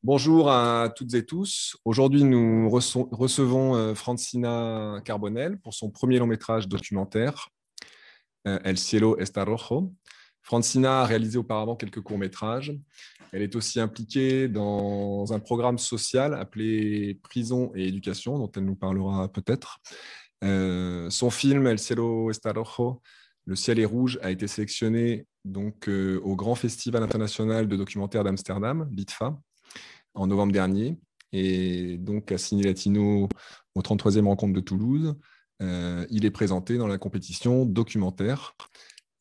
Bonjour à toutes et tous. Aujourd'hui, nous recevons Francina Carbonell pour son premier long métrage documentaire, El cielo está rojo. Francina a réalisé auparavant quelques courts-métrages. Elle est aussi impliquée dans un programme social appelé Prison et Éducation, dont elle nous parlera peut-être. Son film El cielo está rojo, Le ciel est rouge, a été sélectionné donc, au Grand Festival international de documentaire d'Amsterdam, l'ITFA, en novembre dernier, et donc à Ciné Latino aux 33e rencontres de Toulouse. Il est présenté dans la compétition documentaire.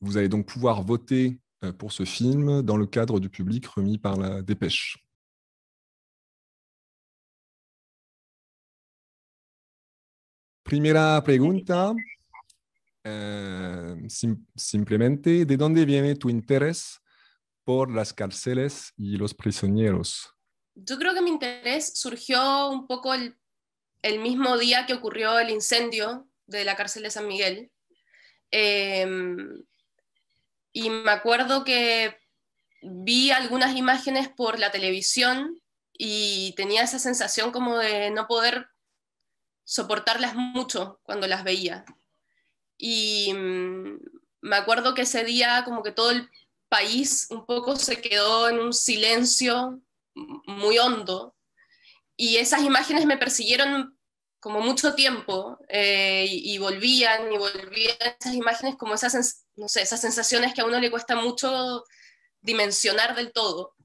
Vous allez donc pouvoir voter pour ce film dans le cadre du public remis par la Dépêche. Primera pregunta, simplemente, ¿de dónde viene tu interés por las cárceles y los prisioneros? Yo creo que mi interés surgió un poco el mismo día que ocurrió el incendio de la cárcel de San Miguel. Y me acuerdo que vi algunas imágenes por la televisión y tenía esa sensación como de no poder soportarlas mucho cuando las veía. Y me acuerdo que ese día como que todo el país un poco se quedó en un silencio muy hondo, y esas imágenes me persiguieron como mucho tiempo, y volvían esas imágenes, como no sé, esas sensaciones que a uno le cuesta mucho dimensionar del todo.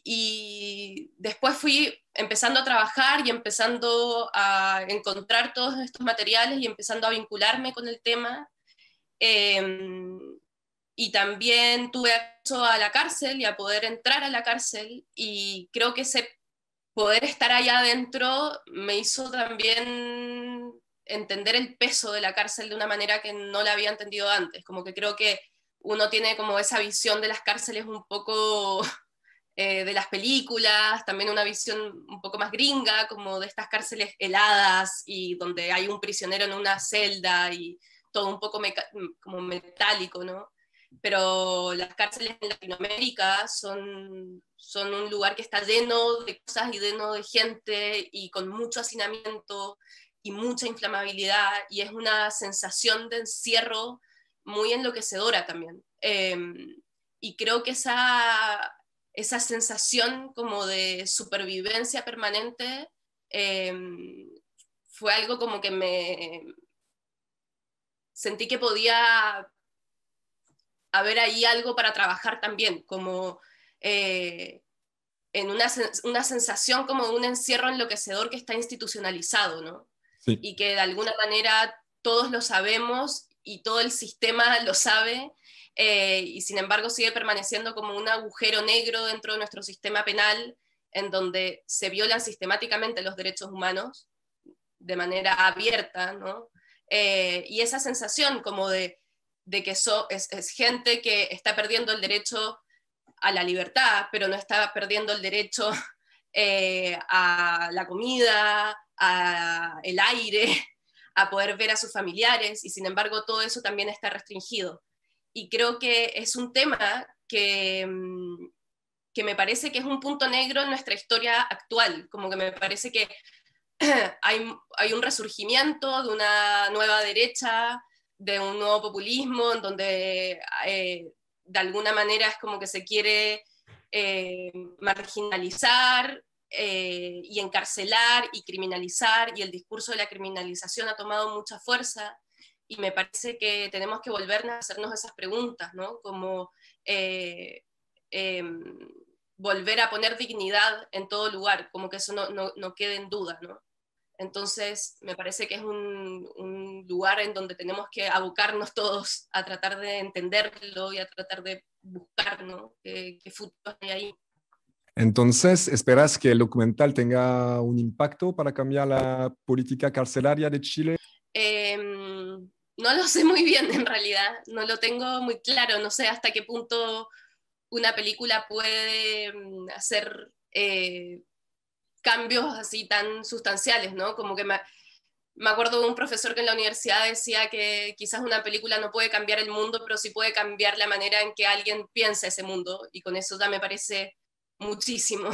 Y después fui empezando a trabajar y empezando a encontrar todos estos materiales y empezando a vincularme con el tema. Y también tuve acceso a la cárcel y a poder entrar a la cárcel, y creo que ese poder estar allá adentro me hizo también entender el peso de la cárcel de una manera que no la había entendido antes. Como que creo que uno tiene como esa visión de las cárceles un poco de las películas, también una visión un poco más gringa, como de estas cárceles heladas y donde hay un prisionero en una celda y todo un poco como metálico, ¿no? Pero las cárceles en Latinoamérica son un lugar que está lleno de cosas y lleno de gente y con mucho hacinamiento y mucha inflamabilidad, y es una sensación de encierro muy enloquecedora también. Y creo que esa sensación como de supervivencia permanente fue algo como que me sentí que podía haber ahí algo para trabajar también, como en una sensación como de un encierro enloquecedor que está institucionalizado, ¿no? Sí. Y que de alguna manera todos lo sabemos y todo el sistema lo sabe, y sin embargo sigue permaneciendo como un agujero negro dentro de nuestro sistema penal, en donde se violan sistemáticamente los derechos humanos de manera abierta, ¿no? Y esa sensación como de que es gente que está perdiendo el derecho a la libertad, pero no está perdiendo el derecho a la comida, a el aire, a poder ver a sus familiares, y sin embargo todo eso también está restringido. Y creo que es un tema que me parece que es un punto negro en nuestra historia actual, como que me parece que hay un resurgimiento de una nueva derecha, de un nuevo populismo, en donde de alguna manera es como que se quiere marginalizar y encarcelar y criminalizar, y el discurso de la criminalización ha tomado mucha fuerza, y me parece que tenemos que volver a hacernos esas preguntas, ¿no? Como eh, eh, volver a poner dignidad en todo lugar, como que eso no quede en duda, ¿no? Entonces, me parece que es un lugar en donde tenemos que abocarnos todos a tratar de entenderlo y a tratar de buscar, ¿no? qué futuro hay ahí. Entonces, ¿esperas que el documental tenga un impacto para cambiar la política carcelaria de Chile? No lo sé muy bien en realidad, no lo tengo muy claro, no sé hasta qué punto una película puede hacer cambios así tan sustanciales, ¿no? Como que me acuerdo de un profesor que en la universidad decía que quizás una película no puede cambiar el mundo, pero sí puede cambiar la manera en que alguien piensa ese mundo, y con eso ya me parece muchísimo.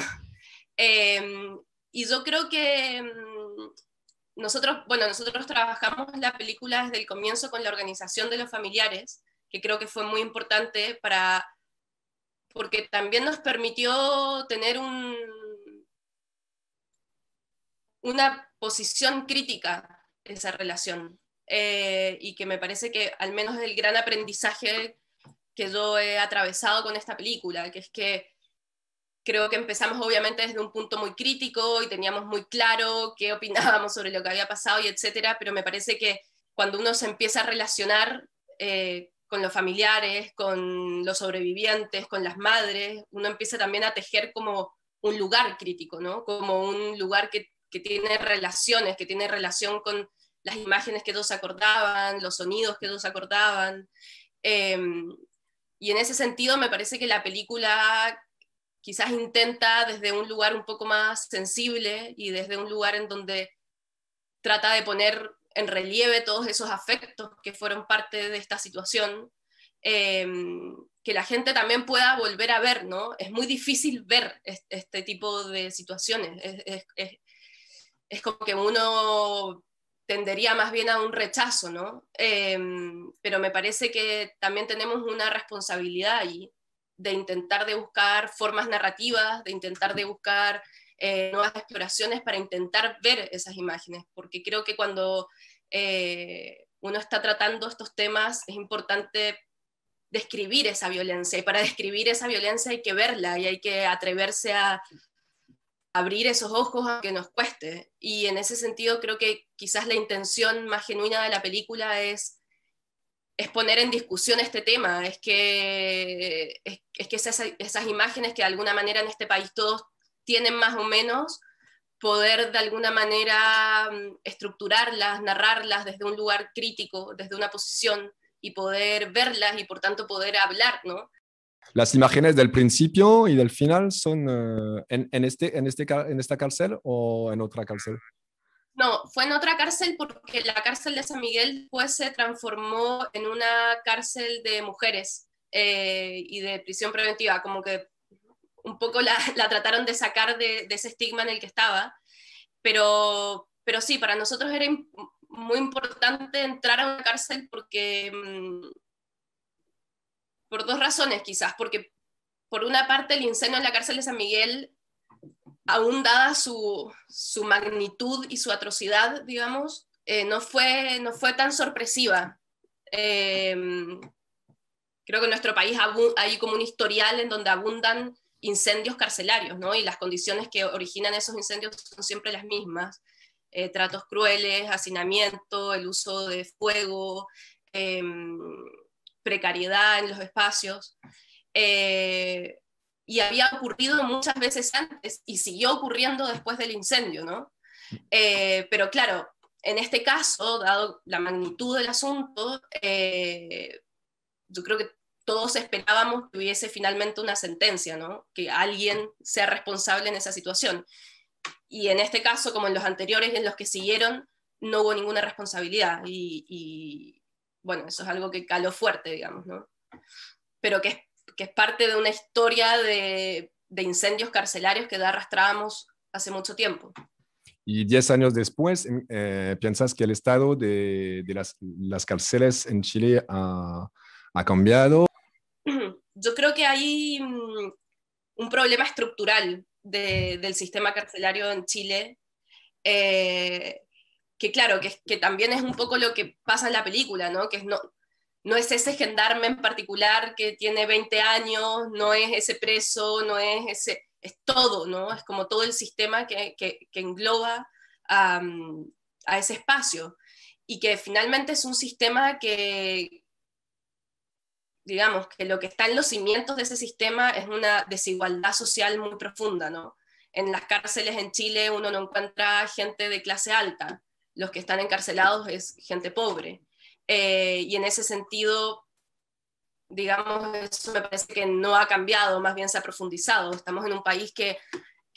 Eh, y yo creo que nosotros trabajamos la película desde el comienzo con la organización de los familiares, que creo que fue muy importante porque también nos permitió tener una posición crítica de esa relación. Y que me parece que al menos es el gran aprendizaje que yo he atravesado con esta película, que es que creo que empezamos obviamente desde un punto muy crítico y teníamos muy claro qué opinábamos sobre lo que había pasado y etcétera, pero me parece que cuando uno se empieza a relacionar con los familiares, con los sobrevivientes, con las madres, uno empieza también a tejer como un lugar crítico, ¿no? Como un lugar que tiene relaciones, que tiene relación con las imágenes que ellos acordaban, los sonidos que ellos acordaban. Eh, y en ese sentido me parece que la película quizás intenta desde un lugar un poco más sensible y desde un lugar en donde trata de poner en relieve todos esos afectos que fueron parte de esta situación, eh, que la gente también pueda volver a ver, ¿no? Es muy difícil ver este tipo de situaciones, es como que uno tendería más bien a un rechazo, ¿no? Pero me parece que también tenemos una responsabilidad ahí de intentar de buscar formas narrativas, de intentar de buscar nuevas exploraciones para intentar ver esas imágenes, porque creo que cuando uno está tratando estos temas es importante describir esa violencia, y para describir esa violencia hay que verla y hay que atreverse a abrir esos ojos aunque nos cueste. Y en ese sentido creo que quizás la intención más genuina de la película es poner en discusión este tema, es que esas imágenes que de alguna manera en este país todos tienen más o menos, poder de alguna manera estructurarlas, narrarlas desde un lugar crítico, desde una posición, y poder verlas y por tanto poder hablar, ¿no? ¿Las imágenes del principio y del final son en esta cárcel o en otra cárcel? No, fue en otra cárcel porque la cárcel de San Miguel después se transformó en una cárcel de mujeres y de prisión preventiva, como que un poco la trataron de sacar de ese estigma en el que estaba, pero sí, para nosotros era muy importante entrar a una cárcel porque, por dos razones quizás, porque por una parte el incendio en la cárcel de San Miguel, aún dada su magnitud y su atrocidad, digamos, no fue tan sorpresiva. Eh, Creo que en nuestro país hay como un historial en donde abundan incendios carcelarios, ¿no? Y las condiciones que originan esos incendios son siempre las mismas. Tratos crueles, hacinamiento, el uso de fuego, eh, precariedad en los espacios. Eh, y había ocurrido muchas veces antes y siguió ocurriendo después del incendio, ¿no? Pero claro, en este caso, dado la magnitud del asunto, yo creo que todos esperábamos que hubiese finalmente una sentencia, ¿no? Que alguien sea responsable en esa situación. Y en este caso, como en los anteriores, en los que siguieron, no hubo ninguna responsabilidad. Bueno, eso es algo que caló fuerte, digamos, ¿no? Pero que es parte de una historia de incendios carcelarios que arrastrábamos hace mucho tiempo. Y 10 años después, ¿piensas que el estado de las cárceles en Chile ha cambiado? Yo creo que hay un problema estructural del sistema carcelario en Chile, eh, que claro, que también es un poco lo que pasa en la película, ¿no? Que no es ese gendarme en particular que tiene 20 años, no es ese preso, no es ese, es todo, ¿no? Es como todo el sistema que engloba a ese espacio y que finalmente es un sistema que, digamos, que lo que está en los cimientos de ese sistema es una desigualdad social muy profunda, ¿no? En las cárceles en Chile uno no encuentra gente de clase alta, los que están encarcelados es gente pobre. Y en ese sentido, digamos, eso me parece que no ha cambiado, más bien se ha profundizado. Estamos en un país que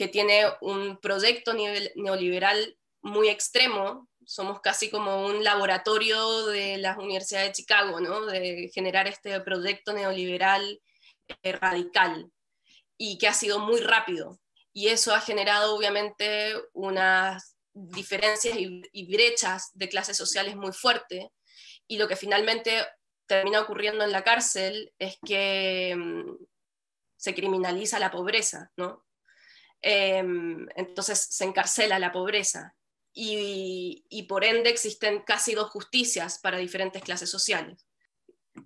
tiene un proyecto neoliberal muy extremo, somos casi como un laboratorio de las universidades de Chicago, ¿no? De generar este proyecto neoliberal radical. y que ha sido muy rápido. Y eso ha generado obviamente unas diferencias y brechas de clases sociales muy fuertes. Y lo que finalmente termina ocurriendo en la cárcel es que se criminaliza la pobreza, ¿no? Entonces se encarcela la pobreza. Y por ende existen casi dos justicias para diferentes clases sociales.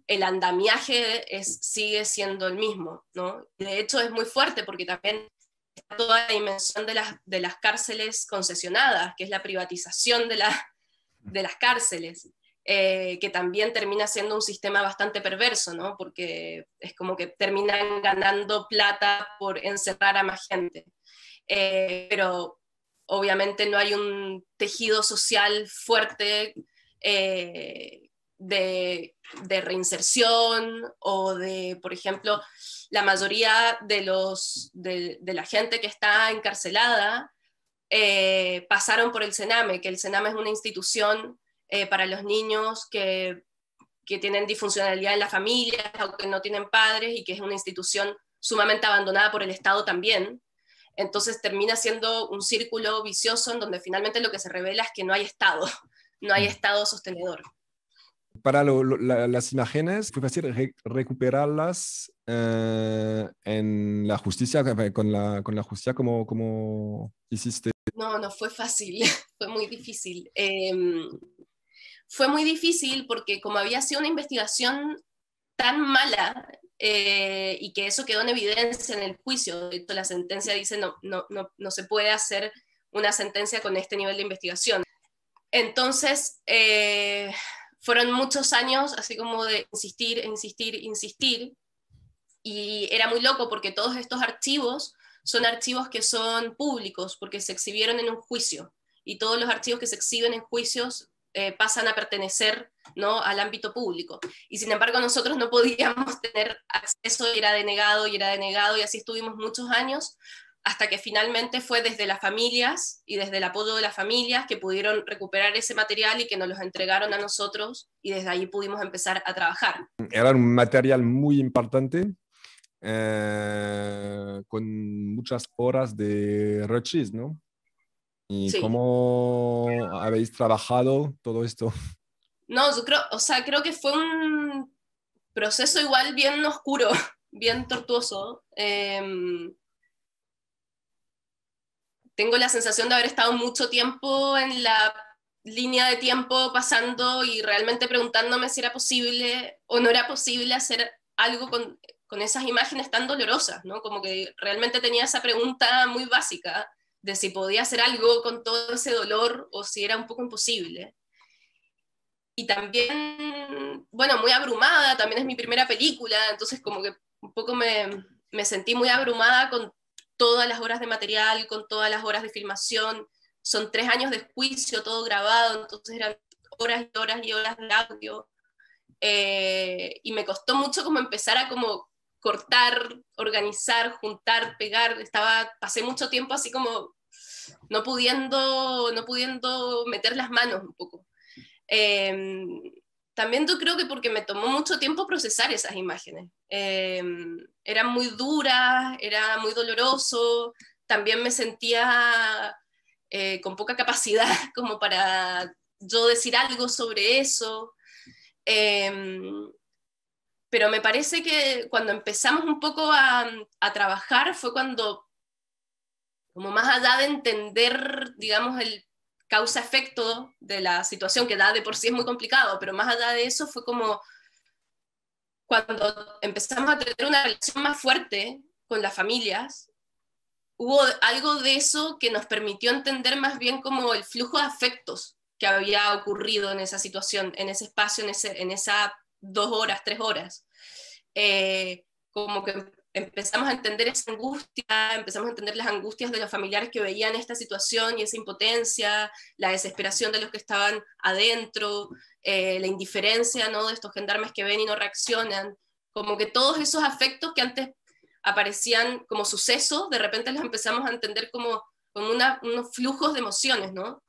El andamiaje sigue siendo el mismo, ¿no? De hecho es muy fuerte porque también está toda la dimensión de las cárceles concesionadas, que es la privatización de las cárceles, que también termina siendo un sistema bastante perverso, ¿no? Porque es como que terminan ganando plata por encerrar a más gente. Pero obviamente no hay un tejido social fuerte de reinserción o de, por ejemplo, la mayoría de la gente que está encarcelada pasaron por el Sename, que el Sename es una institución para los niños que tienen disfuncionalidad en la familia o que no tienen padres y que es una institución sumamente abandonada por el Estado también. Entonces termina siendo un círculo vicioso en donde finalmente lo que se revela es que no hay Estado, no hay Estado sostenedor. Para las imágenes, fue fácil recuperarlas en la justicia, con la justicia como hiciste. No, no fue fácil, fue muy difícil. Fue muy difícil porque como había sido una investigación tan mala y que eso quedó en evidencia en el juicio, de hecho la sentencia dice no se puede hacer una sentencia con este nivel de investigación. Entonces, fueron muchos años así como de insistir, insistir, insistir, y era muy loco porque todos estos archivos son archivos que son públicos porque se exhibieron en un juicio, y todos los archivos que se exhiben en juicios pasan a pertenecer, ¿no?, al ámbito público. Y sin embargo nosotros no podíamos tener acceso, y era denegado, y así estuvimos muchos años, hasta que finalmente fue desde las familias y desde el apoyo de las familias que pudieron recuperar ese material y que nos los entregaron a nosotros, y desde ahí pudimos empezar a trabajar. Era un material muy importante, con muchas horas de research, ¿no? ¿Y Sí. cómo habéis trabajado todo esto? No, yo creo, o sea, creo que fue un proceso igual bien oscuro, bien tortuoso. Tengo la sensación de haber estado mucho tiempo en la línea de tiempo pasando y realmente preguntándome si era posible o no era posible hacer algo con esas imágenes tan dolorosas, ¿no? Como que realmente tenía esa pregunta muy básica de si podía hacer algo con todo ese dolor o si era un poco imposible. Y también, bueno, muy abrumada, también es mi primera película, entonces como que un poco me sentí muy abrumada con todas las horas de material, con todas las horas de filmación. Son 3 años de juicio, todo grabado, entonces eran horas y horas y horas de audio. Y me costó mucho como empezar a como cortar, organizar, juntar, pegar. Pasé mucho tiempo así como no pudiendo meter las manos un poco. También yo creo que porque me tomó mucho tiempo procesar esas imágenes. Eran muy duras, era muy doloroso, también me sentía con poca capacidad como para yo decir algo sobre eso. Pero me parece que cuando empezamos un poco a trabajar fue cuando, como más allá de entender, digamos, el causa-efecto de la situación, que da de por sí es muy complicado, pero más allá de eso fue como cuando empezamos a tener una relación más fuerte con las familias, hubo algo de eso que nos permitió entender más bien como el flujo de afectos que había ocurrido en esa situación, en ese espacio, en esas 2 horas, 3 horas. Como que empezamos a entender esa angustia, empezamos a entender las angustias de los familiares que veían esta situación y esa impotencia, la desesperación de los que estaban adentro, la indiferencia, ¿no?, de estos gendarmes que ven y no reaccionan, como que todos esos afectos que antes aparecían como sucesos, de repente los empezamos a entender como unos flujos de emociones, ¿no?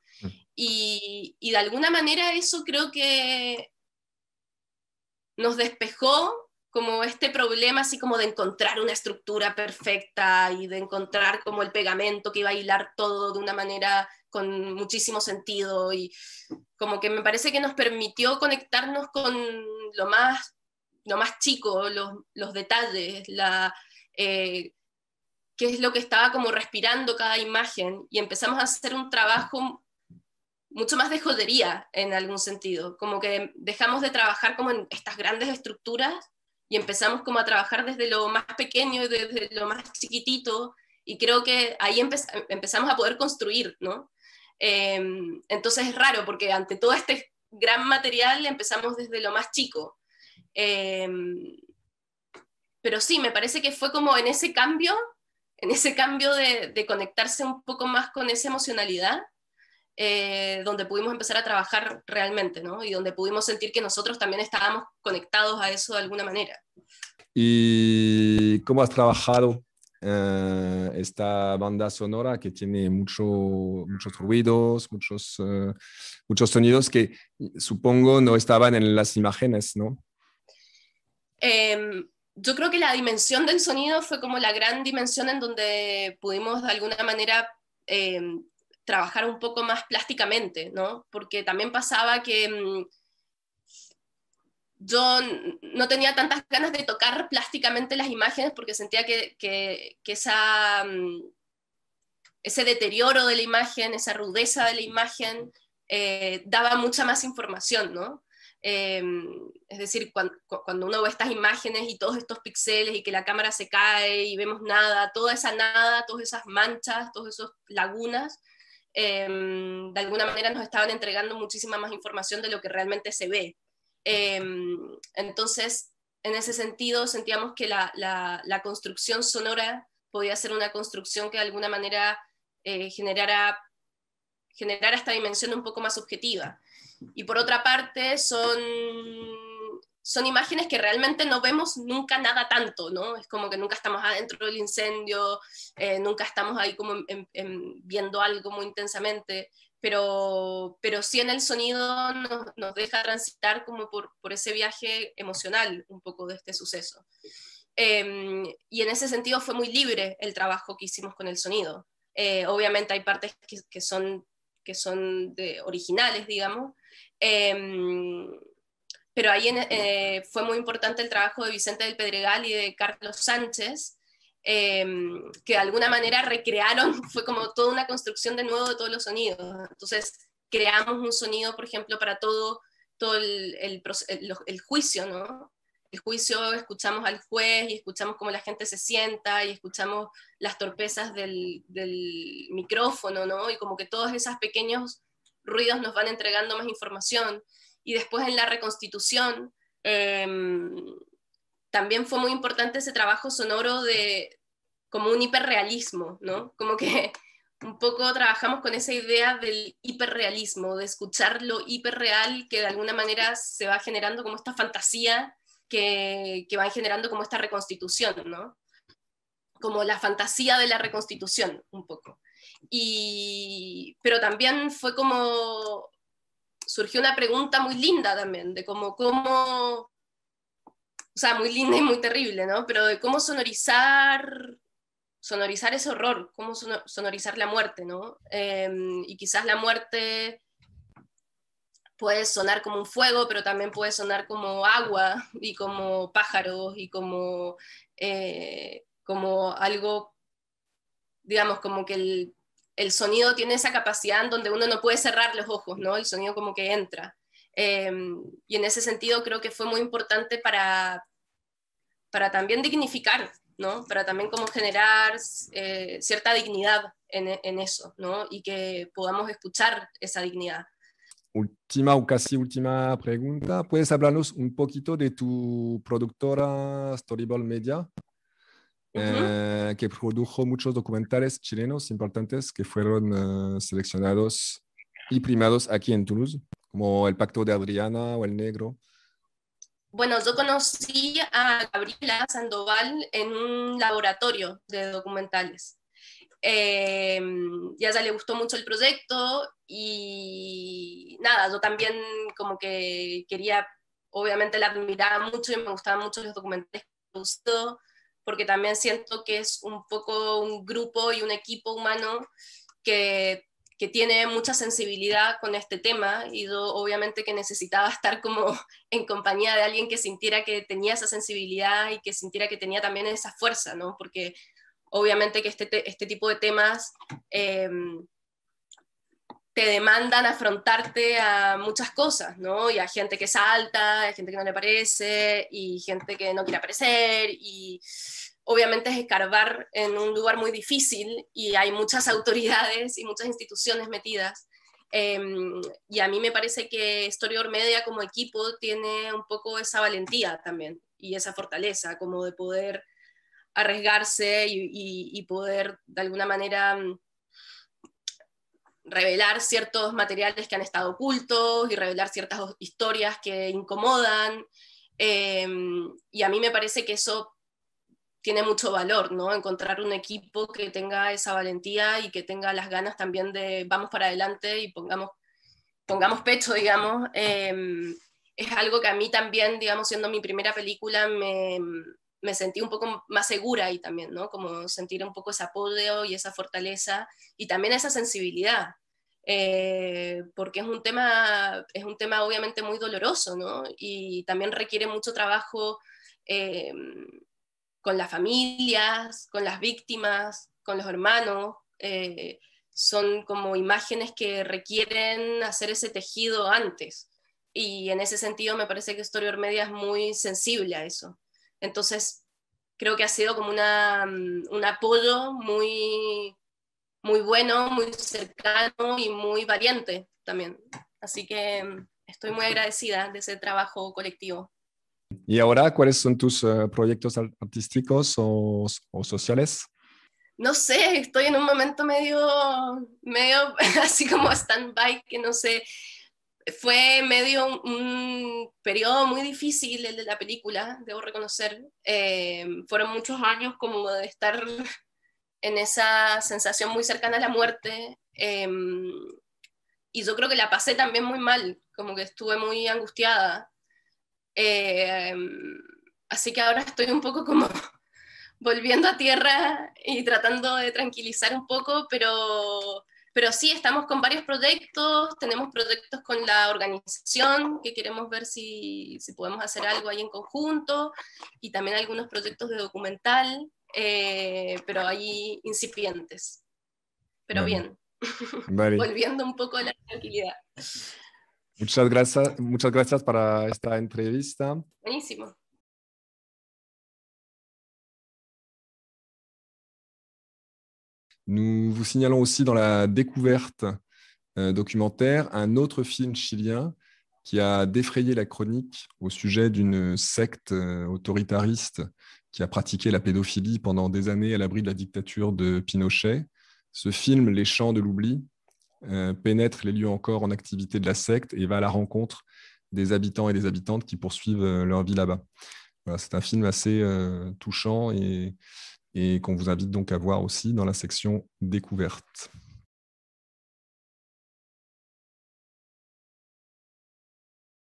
Y de alguna manera eso creo que nos despejó como este problema así como de encontrar una estructura perfecta y de encontrar como el pegamento que iba a hilar todo de una manera con muchísimo sentido, y como que me parece que nos permitió conectarnos con lo más chico, los detalles, qué es lo que estaba como respirando cada imagen, y empezamos a hacer un trabajo mucho más de jodería en algún sentido, como que dejamos de trabajar como en estas grandes estructuras y empezamos como a trabajar desde lo más pequeño, desde lo más chiquitito, y creo que ahí empezamos a poder construir, ¿no? Entonces es raro porque ante todo este gran material empezamos desde lo más chico. Eh, pero sí, me parece que fue como en ese cambio de conectarse un poco más con esa emocionalidad, donde pudimos empezar a trabajar realmente, ¿no? Y donde pudimos sentir que nosotros también estábamos conectados a eso de alguna manera. ¿Y cómo has trabajado esta banda sonora que tiene muchos ruidos, muchos sonidos que supongo no estaban en las imágenes, ¿no? Yo creo que la dimensión del sonido fue como la gran dimensión en donde pudimos de alguna manera trabajar un poco más plásticamente, ¿no? Porque también pasaba que yo no tenía tantas ganas de tocar plásticamente las imágenes porque sentía que ese deterioro de la imagen, esa rudeza de la imagen, daba mucha más información, ¿no? Es decir, cuando uno ve estas imágenes y todos estos píxeles y que la cámara se cae y vemos nada, todas esas manchas, todas esas lagunas, de alguna manera nos estaban entregando muchísima más información de lo que realmente se ve. Entonces, en ese sentido, sentíamos que la construcción sonora podía ser una construcción que de alguna manera generara esta dimensión un poco más subjetiva. Y por otra parte, son imágenes que realmente no vemos nunca nada tanto, ¿no? Es como que nunca estamos adentro del incendio, nunca estamos ahí como viendo algo muy intensamente, pero sí en el sonido nos deja transitar como por ese viaje emocional un poco de este suceso. Y en ese sentido fue muy libre el trabajo que hicimos con el sonido. Obviamente hay partes que son originales, digamos, pero ahí fue muy importante el trabajo de Vicente del Pedregal y de Carlos Sánchez, que de alguna manera recrearon, fue como toda una construcción de nuevo de todos los sonidos. Entonces creamos un sonido, por ejemplo, para todo el juicio, ¿no? El juicio, escuchamos al juez y escuchamos cómo la gente se sienta y escuchamos las torpezas del micrófono, ¿no? Y como que todos esos pequeños ruidos nos van entregando más información. Y después en la reconstitución también fue muy importante ese trabajo sonoro de como un hiperrealismo, ¿no? Como que un poco trabajamos con esa idea del hiperrealismo, de escuchar lo hiperreal que de alguna manera se va generando como esta fantasía que van generando como esta reconstitución, ¿no? Como la fantasía de la reconstitución, un poco. Pero también fue como, surgió una pregunta muy linda también, de cómo, o sea, muy linda y muy terrible, ¿no? Pero de cómo sonorizar ese horror, cómo sonorizar la muerte, ¿no? Y quizás la muerte puede sonar como un fuego, pero también puede sonar como agua y como pájaros y como algo, digamos, como que el sonido tiene esa capacidad en donde uno no puede cerrar los ojos, ¿no? El sonido como que entra. Y en ese sentido creo que fue muy importante para también dignificar, ¿no? Para también como generar cierta dignidad en eso, ¿no? Y que podamos escuchar esa dignidad. Última o casi última pregunta. ¿Puedes hablarnos un poquito de tu productora Storyboard Media, que produjo muchos documentales chilenos importantes que fueron seleccionados y primados aquí en Toulouse, como El Pacto de Adriana o El Negro? Bueno, yo conocí a Gabriela Sandoval en un laboratorio de documentales. Y a ella le gustó mucho el proyecto y nada, yo también como que quería obviamente la admiraba mucho y me gustaban mucho los documentales que producido, porque también siento que es un poco un grupo y un equipo humano que tiene mucha sensibilidad con este tema y yo obviamente que necesitaba estar como en compañía de alguien que sintiera que tenía esa sensibilidad y que sintiera que tenía también esa fuerza, ¿no? Porque obviamente que este tipo de temas te demandan afrontarte a muchas cosas, ¿no? Y a gente que salta, a gente que no le parece, y gente que no quiere aparecer, y obviamente es escarbar en un lugar muy difícil, y hay muchas autoridades y muchas instituciones metidas. Y a mí me parece que Story Media como equipo tiene un poco esa valentía también, y esa fortaleza, como de poder arriesgarse y poder de alguna manera revelar ciertos materiales que han estado ocultos y revelar ciertas historias que incomodan. Y a mí me parece que eso tiene mucho valor, ¿no? Encontrar un equipo que tenga esa valentía y que tenga las ganas también de vamos para adelante y pongamos pecho, digamos. Es algo que a mí también, digamos, siendo mi primera película, me sentí un poco más segura ahí también, ¿no? Como sentir un poco ese apoyo y esa fortaleza y también esa sensibilidad, porque es un tema obviamente muy doloroso, ¿no? Y también requiere mucho trabajo eh, con las familias, con las víctimas, con los hermanos. Son como imágenes que requieren hacer ese tejido antes. Y en ese sentido me parece que Story Media es muy sensible a eso. Entonces, creo que ha sido como un apoyo muy bueno, muy cercano y muy valiente también. Así que estoy muy agradecida de ese trabajo colectivo. Y ahora, ¿cuáles son tus proyectos artísticos o sociales? No sé, estoy en un momento medio así como stand-by, que no sé, fue medio un periodo muy difícil el de la película, debo reconocer. Fueron muchos años como de estar en esa sensación muy cercana a la muerte. Y yo creo que la pasé también muy mal, como que estuve muy angustiada. Eh, Así que ahora estoy un poco como volviendo a tierra y tratando de tranquilizar un poco, pero sí, estamos con varios proyectos, tenemos proyectos con la organización, que queremos ver si podemos hacer algo ahí en conjunto, y también algunos proyectos de documental, pero ahí incipientes, pero Vale, bien, vale. volviendo un poco a la tranquilidad. Muchas gracias para esta entrevista. Buenísimo. Nous vous signalons aussi dans la découverte documentaire un autre film chilien qui a défrayé la chronique au sujet d'une secte autoritariste qui a pratiqué la pédophilie pendant des années à l'abri de la dictature de Pinochet. Ce film, Les Champs de l'Oubli, pénètre les lieux encore en activité de la secte et va à la rencontre des habitants et des habitantes qui poursuivent leur vie là-bas. Voilà, c'est un film assez touchant et qu'on vous invite donc à voir aussi dans la section découverte.